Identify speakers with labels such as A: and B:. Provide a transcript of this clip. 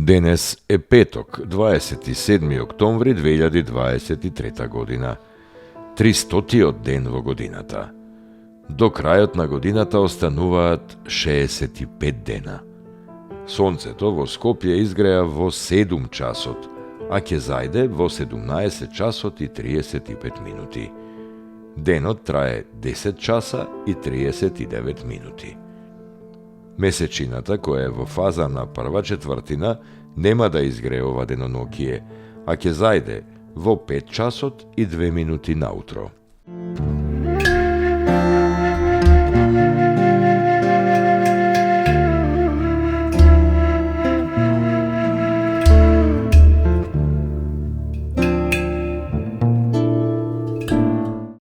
A: Денес е петок, 27. октомври 2023 година. 300-тиот ден во годината. До крајот на годината остануваат 65 дена. Сонцето во Скопје изгреа во 7 часот, а ќе зајде во 17 часот и 35 минути. Денот трае 10 часа и 39 минути. Месечината, која е во фаза на прва четвртина, нема да изгрее ова денонокие, а ќе зајде во 5 часот и 2 минути наутро.